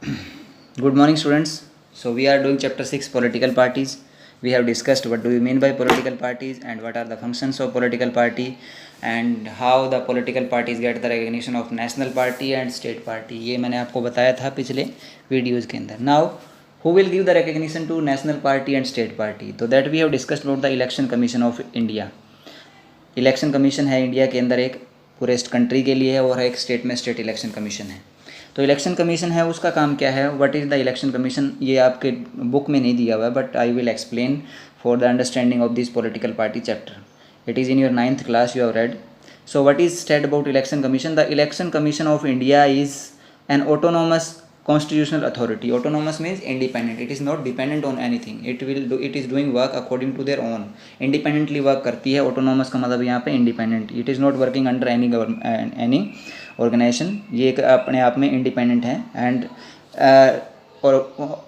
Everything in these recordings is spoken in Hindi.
Good morning, students. So we are doing chapter 6 political parties. We have discussed what do we mean by political parties and what are the functions of political party and how the political parties get the recognition of national party and state party. ये मैंने आपको बताया था पिछले वीडियोज़ के अंदर. Now who will give the recognition to national party and state party? So that we have discussed about the election commission of India. Election commission है इंडिया के अंदर, एक पूरे कंट्री के लिए है, और एक स्टेट में स्टेट इलेक्शन कमीशन है. तो इलेक्शन कमीशन है, उसका काम क्या है, what is the election commission, ये आपके बुक में नहीं दिया हुआ है, but I will explain for the understanding of this political party chapter. It is in your 9th class, you have read. So what is stated about election commission? The election commission of India is an autonomous constitutional authority. Autonomous means independent. It is not dependent on anything. It is doing work according to their own. Independently work करती है. Autonomous का मतलब यहाँ पे independent. It is not working under any organization. ये एक अपने आप में independent है. And और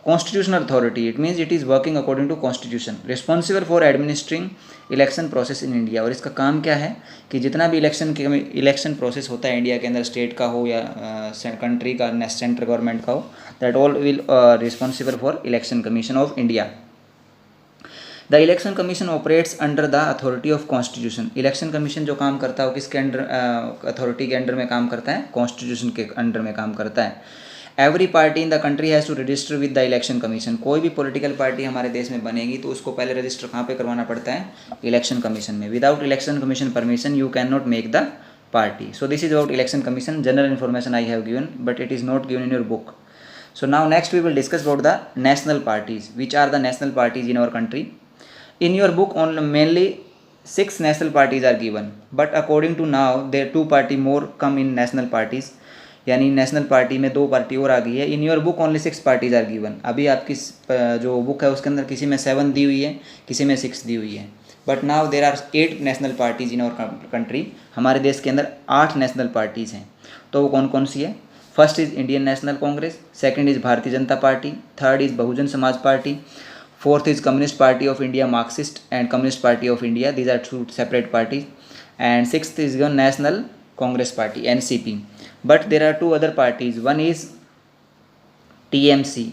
constitutional authority, it means it is working according to constitution, responsible for administering election process in India. और इसका काम क्या है कि जितना भी इलेक्शन प्रोसेस होता है इंडिया के अंदर, स्टेट का हो या कंट्री का, सेंट्रल गवर्नमेंट का हो, that all will responsible for election commission of India. The election commission operates under the authority of constitution. Election commission जो काम करता है वो किसके अंडर, अथॉरिटी के अंडर में काम करता है? कॉन्स्टिट्यूशन के अंडर में काम करता है. Every party in the country has to register with the election commission. कोई भी पॉलिटिकल पार्टी हमारे देश में बनेगी तो उसको पहले रजिस्टर कहाँ पे करवाना पड़ता है? इलेक्शन कमीशन में. Without election commission permission you can not make the party. So this is about election commission. General information I have given, but it is not given in your book. So now next we will discuss about the national parties. Which are the national parties in our country? In your book only mainly 6 national parties are given, but according to now there 2 party more come in national parties. यानी नेशनल पार्टी में 2 पार्टी और आ गई है. In your book only 6 parties are given. अभी आपकी जो बुक है उसके अंदर किसी में 7 दी हुई है, किसी में 6 दी हुई है. But now there are 8 national parties in our country. हमारे देश के अंदर 8 नेशनल पार्टीज़ हैं. तो वो कौन कौन सी है? First is Indian National Congress, second is भारतीय Janata party, third is Bahujan Samaj party, fourth is Communist Party of India, Marxist, and Communist Party of India. These are 2 separate parties. And sixth is the National Congress Party, NCP. But there are 2 other parties. One is TMC,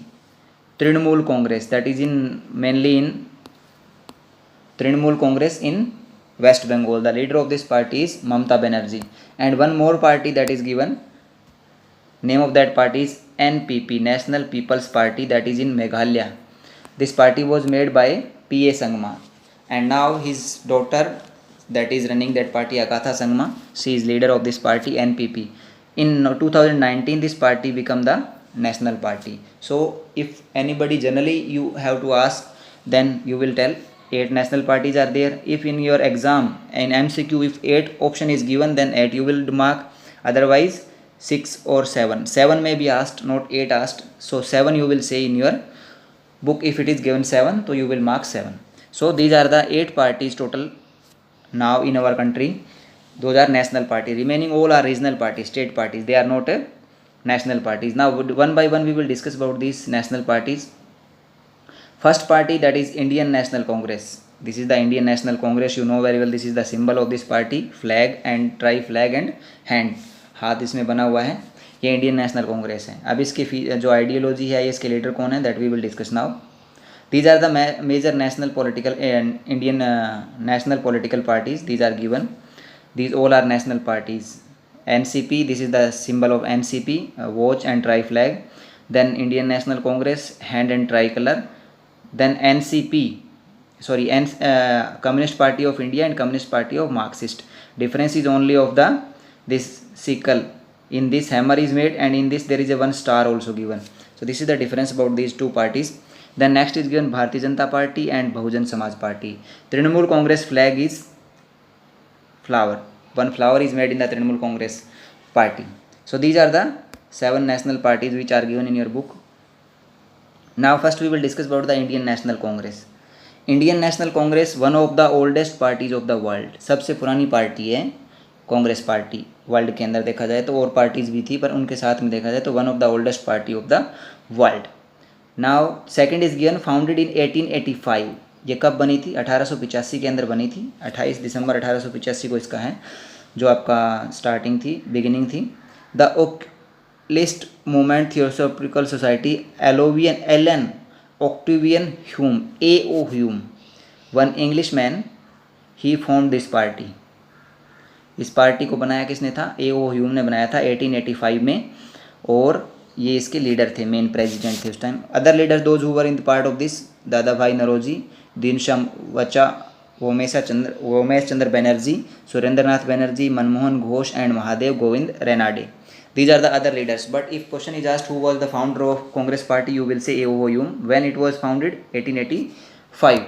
Trinamool Congress, that is mainly in Trinamool Congress in West Bengal. The leader of this party is Mamata Banerjee. And one more party that is given, name of that party is NPP, National People's Party, that is in Meghalaya. This party was made by P.A. Sangma, and now his daughter that is running that party, Agatha Sangma, she is leader of this party, NPP. In 2019 this party become the national party. So if anybody generally you have to ask, then you will tell 8 national parties are there. If in your exam in MCQ if 8 option is given, then 8 you will mark, otherwise 6 or 7. 7 may be asked, not 8 asked. So 7 you will say in your book. If it is given 7, so you will mark 7. So these are the 8 parties total now in our country. Those are national parties. Remaining all are regional parties, state parties. They are not national parties. Now one by one we will discuss about these national parties. First party, that is Indian National Congress. This is the Indian National Congress. You know very well, this is the symbol of this party, flag and tri-flag and hand, हाथ इसमें बना हुआ है. ये इंडियन नेशनल कांग्रेस है. अब इसकी जो आइडियोलॉजी है, इसके लीडर कौन है, that we will discuss now. These are the major national political Indian national political parties. These are given. These all are national parties. NCP, this is the symbol of NCP, watch and tri flag. Then Indian National Congress, hand and tri colour. Then NCP, sorry, Communist Party of India and Communist Party of Marxist. Difference is only of the this sickle. In this hammer is made, and in this there is a one star also given. So this is the difference about these 2 parties. Then next is given Bharatiya Janata Party and Bahujan Samaj Party. Trinamool Congress flag is flower. One flower is made in the Trinamool Congress party. So these are the 7 national parties which are given in your book. Now first we will discuss about the Indian National Congress. Indian National Congress, one of the oldest parties of the world. सबसे पुरानी पार्टी है कांग्रेस पार्टी. वर्ल्ड के अंदर देखा जाए तो और पार्टीज भी थी, पर उनके साथ में देखा जाए तो one of the oldest party of the world. Now second is given founded in 1885. ये कब बनी थी? 1885 के अंदर बनी थी. 28 दिसंबर 1885 को इसका है जो आपका स्टार्टिंग थी, बिगिनिंग थी. The Socialist Movement Theosophical Society, Alan Octavian Hume, A.O. Hume, one Englishman, he formed this party. इस पार्टी को बनाया किसने था? A.O. ह्यूम ने बनाया था 1885 में, और ये इसके लीडर थे, मेन प्रेसिडेंट थे उस time. Other leader those who were in the part of this: Dadabhai Naoroji, Dinshaw Wacha, Umesh Chandra Banerjee, Surendranath Banerjee, Manmohan Ghosh and Mahadev Govind Ranade. These are the other leaders. But if question is asked who was the founder of Congress Party, you will say A.O. Hume. When it was founded? 1885.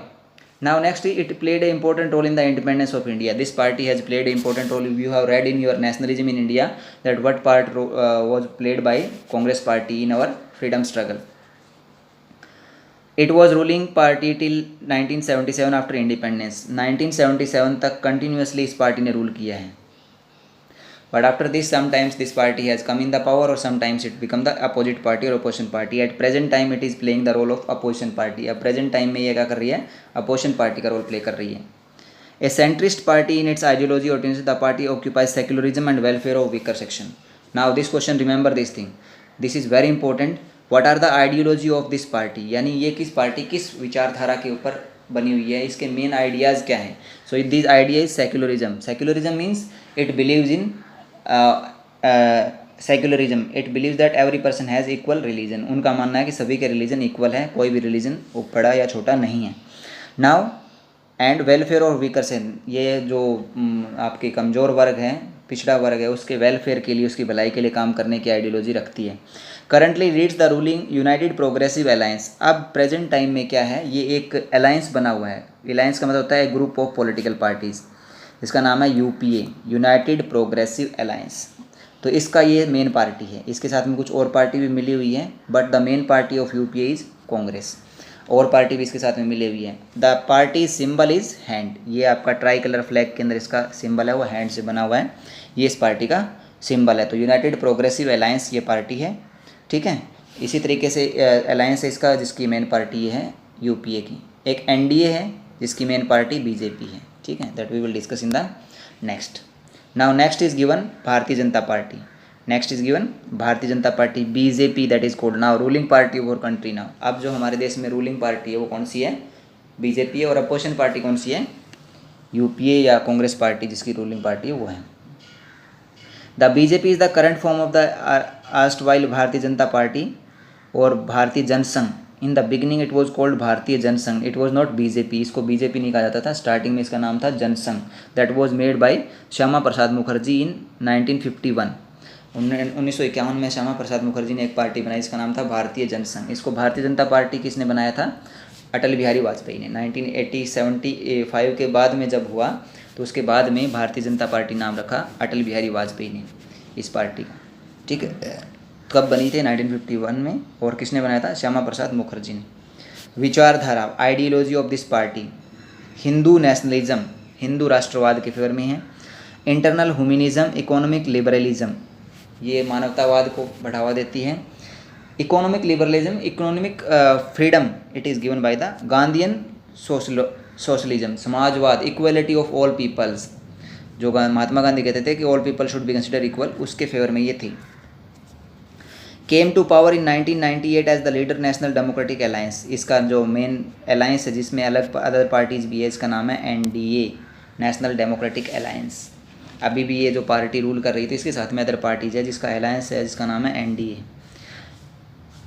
Now next, it played an important role in the independence of India. This party has played an important role. You have read in your Nationalism in India that what part was played by Congress Party in our freedom struggle. It was ruling party till 1977 after independence. 1977 तक continuously इस पार्टी ने रूल किया है. But after this, sometimes this party has come in the power, or sometimes it become the opposite party or opposition party. At present time, it is playing the role of opposition party. अब present time में ये क्या कर रही है? Opposition party का role play कर रही है. A centrist party in its ideology or tendency, the party occupies secularism and welfare of weaker section. Now this question, remember this thing. This is very important. What are the ideology of this party? यानी ये किस पार्टी, किस विचारधारा के ऊपर बनी हुई है, इसके मेन आइडियाज़ क्या हैं? So this idea is secularism. Secularism means it believes in secularism. It believe that every person has equal religion. उनका मानना है कि सभी के रिलीजन इक्वल है, कोई भी रिलीजन बड़ा या छोटा नहीं है. नाउ एंड वेलफेयर और वीकर से, ये जो आपके कमज़ोर वर्ग हैं, पिछड़ा वर्ग है, उसके वेलफेयर के लिए, उसकी भलाई के लिए काम करने की आइडियोलॉजी रखती है. Currently leads the ruling United progressive alliance. अब प्रेजेंट टाइम में क्या है, ये एक अलायंस बना हुआ है. अलायंस का मतलब होता है ग्रुप ऑफ पॉलिटिकल पार्टीज़. इसका नाम है यूपीए, यूनाइटेड प्रोग्रेसिव अलायंस. तो इसका ये मेन पार्टी है. इसके साथ में कुछ और पार्टी भी मिली हुई है, but the main party of UPA is Congress. और पार्टी भी इसके साथ में मिली हुई है. The party symbol is hand. ये आपका ट्राई कलर फ्लैग के अंदर इसका सिंबल है, वो हैंड से बना हुआ है. ये इस पार्टी का सिंबल है. तो यूनाइटेड प्रोग्रेसिव अलायंस ये पार्टी है. ठीक है. इसी तरीके से अलायंस है इसका, जिसकी मेन पार्टी ये है यूपीए की. एक एनडीए है जिसकी मेन पार्टी बीजेपी है. ठीक है. That we will discuss in the next. Now next is given Bharatiya Janata party. Next is given Bharatiya Janata party, BJP, that is called now ruling party of our country. Now अब जो हमारे देश में रूलिंग पार्टी है वो कौन सी है? बीजेपी है. और अपोजिशन पार्टी कौन सी है? यूपीए या कांग्रेस पार्टी, जिसकी रूलिंग पार्टी है वो है. The BJP is the current form of the erstwhile Bharatiya Janata party और Bharatiya Jana Sangh. In the beginning it was called Bharatiya Jana Sangh. It was not BJP. इसको बीजेपी नहीं कहा जाता था. स्टार्टिंग में इसका नाम था Jana Sangh. That was made by Shyama Prasad Mukherjee in 1951. 1951 में श्यामा प्रसाद मुखर्जी ने एक पार्टी बनाई, इसका नाम था भारतीय जनसंघ. इसको भारतीय जनता पार्टी किसने बनाया था? अटल बिहारी वाजपेयी ने. 1975 के बाद में जब हुआ तो उसके बाद में भारतीय जनता पार्टी नाम रखा अटल बिहारी वाजपेयी ने इस पार्टी का. ठीक है. कब बनी थी? 1951 में. और किसने बनाया था? श्यामा प्रसाद मुखर्जी ने. विचारधारा, ideology of this party, Hindu nationalism, Hindu राष्ट्रवाद के फेवर में है. इंटरनल ह्यूमनिज्म, इकोनॉमिक लिबरलिज्म, ये मानवतावाद को बढ़ावा देती है. Economic liberalism, economic freedom, it is given by the Gandhian socialism, समाजवाद, इक्वलिटी ऑफ ऑल पीपल्स, जो महात्मा गांधी कहते थे कि all people should be consider equal, उसके फेवर में ये थी. Came to power in 1998 as the leader national democratic alliance. इसका जो मेन अलायंस है जिसमें अलग अदर पार्टीज भी है, इसका नाम है एनडीए, नेशनल डेमोक्रेटिक अलायंस. अभी भी ये जो पार्टी रूल कर रही थी, इसके साथ में अदर पार्टीज है जिसका अलायंस है, जिसका नाम है NDA.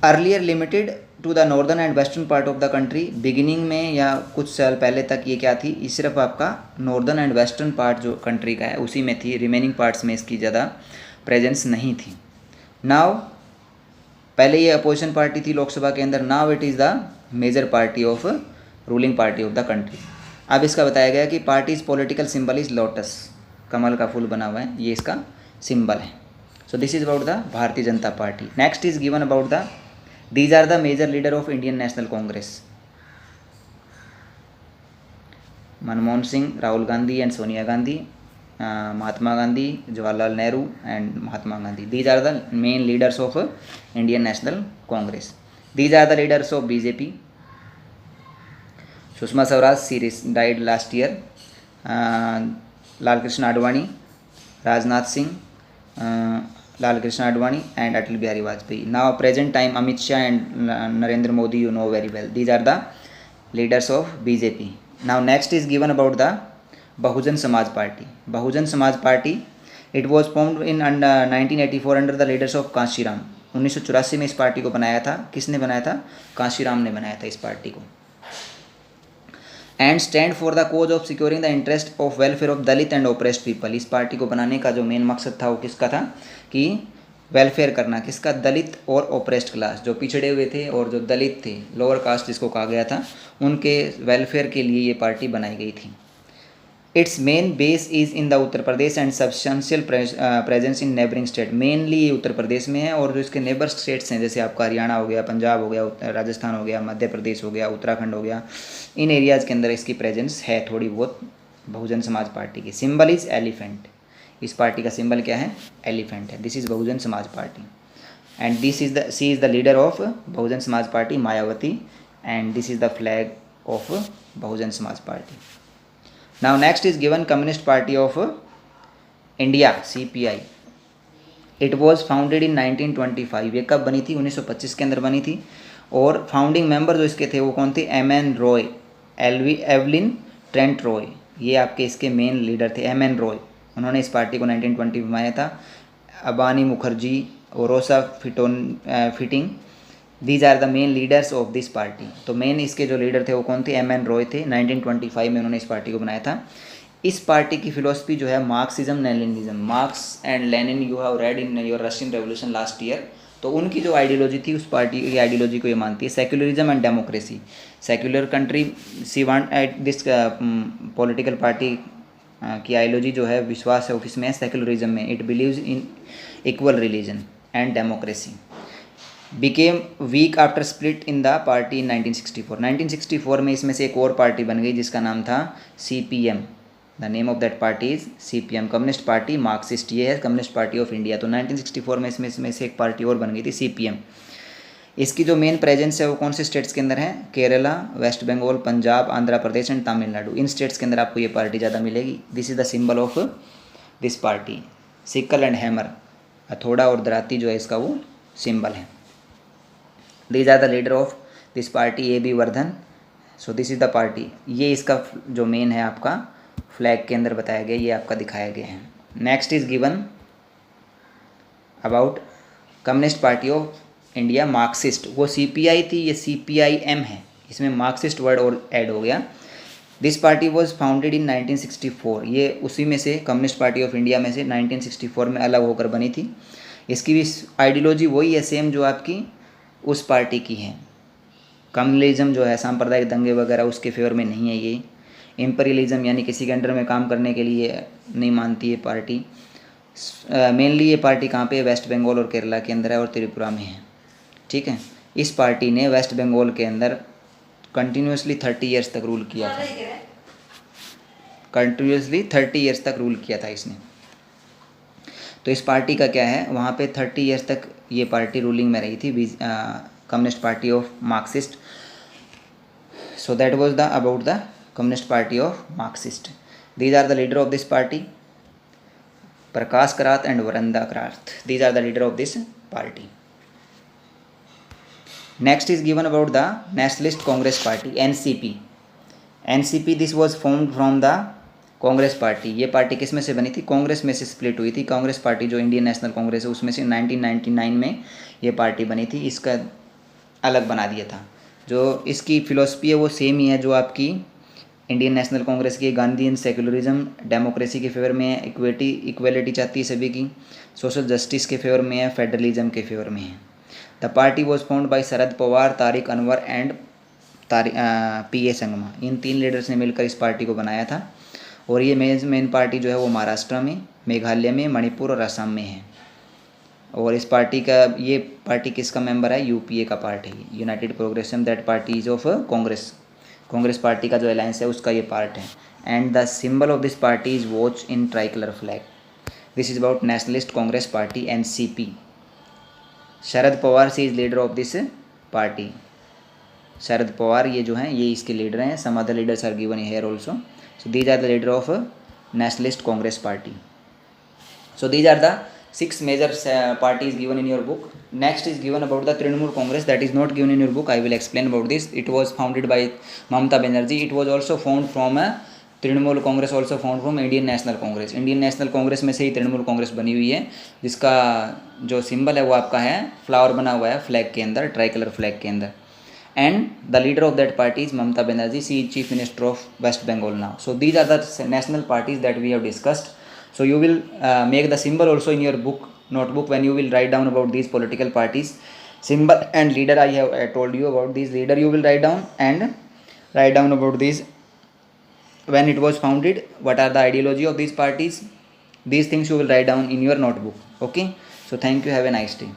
Earlier limited to the northern and western part of the country. Beginning में या कुछ साल पहले तक ये क्या थी? ये सिर्फ आपका नॉर्दर्न एंड वेस्टर्न पार्ट जो कंट्री का है उसी में थी. रिमेनिंग पार्ट्स में इसकी ज़्यादा प्रेजेंस नहीं थी. नाउ पहले ये अपोजिशन पार्टी थी लोकसभा के अंदर. Now it is the major party of ruling party of the country. अब इसका बताया गया कि party's political symbol is lotus, कमल का फूल बना हुआ है, ये इसका सिंबल है. So this is about the Bharatiya Janata party. Next is given about the these are the major leader of Indian National Congress. Manmohan Singh, Rahul Gandhi and Sonia Gandhi, Mahatma Gandhi, Jawaharlal Nehru and Mahatma Gandhi. These are the main leaders of Indian National Congress. These are the leaders of BJP. Sushma Swaraj, she died last year. Lal Krishna Advani, Rajnath Singh, Lal Krishna Advani and Atal Bihari Vajpayee. Now present time Amit Shah and Narendra Modi, you know very well. These are the leaders of BJP. Now next is given about the Bahujan Samaj Party. Bahujan Samaj Party, it was formed in 1984 under the leaders of Kanshiram. 1984 में इस पार्टी को बनाया था. किसने बनाया था? कांशीराम ने बनाया था इस पार्टी को. And stand for the cause of securing the interest of welfare of Dalit and oppressed people. इस पार्टी को बनाने का जो मेन मकसद था वो किसका था कि वेलफेयर करना. किसका? दलित और ओप्रेस्ड क्लास, जो पिछड़े हुए थे और जो दलित थे, लोअर कास्ट जिसको कहा गया था, उनके वेलफेयर के लिए ये पार्टी बनाई गई थी. It's main base is in the Uttar Pradesh and substantial presence in neighbouring state. Mainly ये उत्तर प्रदेश में है और जो इसके नेबर स्टेट्स हैं जैसे आपका हरियाणा हो गया, पंजाब हो गया, राजस्थान हो गया, मध्य प्रदेश हो गया, उत्तराखंड हो गया, इन एरियाज़ के अंदर इसकी प्रेजेंस है थोड़ी बहुत बहुजन समाज पार्टी की. Symbol is elephant. इस पार्टी का सिंबल क्या है? एलिफेंट है. This is Bahujan Samaj party and she is the leader of Bahujan Samaj party, Mayawati, and this is the flag of Bahujan Samaj party. Now next is given Communist Party of India, CPI. It was founded in 1925. ये कब बनी थी? 1925 के अंदर बनी थी. और फाउंडिंग मेंबर जो इसके थे वो कौन थे? M.N. Roy, Evelyn Trent Roy, ये आपके इसके मेन लीडर थे. M.N. रॉय, उन्होंने इस पार्टी को 1920 में बनाया था. अबानी मुखर्जी और Rosa Fitting, these are the main leaders of this party. तो मेन इसके जो लीडर थे वो कौन थे? M.N. रॉय थे. 1925 में उन्होंने इस पार्टी को बनाया था. इस पार्टी की फिलोसफी जो है Marxism Leninism. Marx and Lenin you have read in your Russian revolution last year. तो उनकी जो आइडियोलॉजी थी उस पार्टी की आइडियोलॉजी को ये मानती है. Secularism and democracy. Secular country C want at this political party की आइडियोलॉजी जो है, विश्वास है वो किस में है? सेक्युलरिज्म में. It believes in equal religion and democracy. Became week after split in the party इन 1964. 1964 में इसमें से एक और पार्टी बन गई जिसका नाम था CPM. The name of that party is CPM, communist party Marxist. ये है कम्युनिस्ट पार्टी ऑफ इंडिया. तो 1964 में इसमें से एक पार्टी और बन गई थी CPM. इसकी जो मेन प्रेजेंस है वो कौन से स्टेट्स के अंदर है? Kerala, west Bengal, Punjab, Andhra Pradesh and Tamil Nadu. इन स्टेट्स के अंदर आपको ये पार्टी ज़्यादा मिलेगी. This is the symbol of this party. Sickle and hammer, हथौड़ा और दराती जो है इसका वो सिंबल है. These are the leader of this party, A.B. Vardhan. So this is the party. ये इसका जो मेन है आपका फ्लैग के अंदर बताया गया, ये आपका दिखाया गया है. Next is given about communist party of India, Marxist. वो CPI थी, ये CPIM है. इसमें मार्क्सिस्ट वर्ड और ऐड हो गया. This party was founded in 1964. ये उसी में से कम्युनिस्ट पार्टी ऑफ इंडिया में से 1964 में अलग होकर बनी थी. इसकी भी आइडियोलॉजी वही है सेम जो आपकी उस पार्टी की है. कम्युनलिज्म जो है, सांप्रदायिक दंगे वगैरह, उसके फेवर में नहीं है ये. इम्पीरियलिज्म यानी किसी के अंडर में काम करने के लिए नहीं मानती ये पार्टी. मेनली ये पार्टी कहाँ पे? वेस्ट बंगाल और केरला के अंदर है और त्रिपुरा में है. ठीक है. इस पार्टी ने वेस्ट बंगाल के अंदर कंटिन्यूसली 30 ईयर्स तक रूल किया था. कंटिन्यूसली 30 ईयर्स तक रूल किया था इसने. तो इस पार्टी का क्या है, वहाँ पे 30 ईयर्स तक ये पार्टी रूलिंग में रही थी, communist party of Marxist. So that was the about the communist party of Marxist. These are the leader of this party, Prakash Karat and Brinda Karat. These are the leader of this party. Next is given about the nationalist Congress party, NCP. NCP this was formed from the Congress party. ये पार्टी किस में से बनी थी? कांग्रेस में से स्प्लिट हुई थी. कांग्रेस पार्टी जो इंडियन नेशनल कांग्रेस है उसमें से 1999 में ये पार्टी बनी थी. इसका अलग बना दिया था. जो इसकी फिलोसफी है वो सेम ही है जो आपकी इंडियन नेशनल कांग्रेस की. गांधीयन सेक्युलरिज्म, डेमोक्रेसी के फेवर में है, इक्वेलिटी चाहती है सभी की, सोशल जस्टिस के फेवर में है, फेडरलिज्म के फेवर में है. The party was found by Sharad Pawar, Tariq Anwar and P.A. Sangma. In 3 leaders ने मिलकर इस पार्टी को बनाया था. और ये मेन पार्टी जो है वो महाराष्ट्र में, मेघालय में, मणिपुर और असम में है. और इस पार्टी का, ये पार्टी किसका मेंबर है? UPA का पार्ट है. United progressive, that party is of Congress. Congress party का जो अलायंस है उसका ये पार्ट है. And the symbol of this party is watch in tricolour flag. This is about nationalist Congress party, NCP. Sharad Pawar she is leader of this party. Sharad Pawar ये जो हैं ये इसके लीडर हैं. Some other leaders are given here also. So these are the leader of nationalist Congress party. So these are the 6 major parties given in your book. Next is given about the Trinamool Congress, that is not given in your book. I will explain about this. It was founded by Mamata Banerjee. It was also formed from a Trinamool Congress also found from Indian National Congress. Indian National Congress में से ही तृणमूल कांग्रेस बनी हुई है, जिसका जो सिंबल है वो आपका है फ्लावर बना हुआ है फ्लैग के अंदर, ट्राई कलर फ्लैग के अंदर. And the leader of that party is Mamata Banerjee. She is Chief Minister of West Bengal now. So these are the national parties that we have discussed. So you will make the symbol also in your book notebook when you will write down about these political parties. Symbol and leader, I have told you about these leader you will write down, and write down about these when it was founded, what are the ideology of these parties. These things you will write down in your notebook. Okay. So thank you. Have a nice day.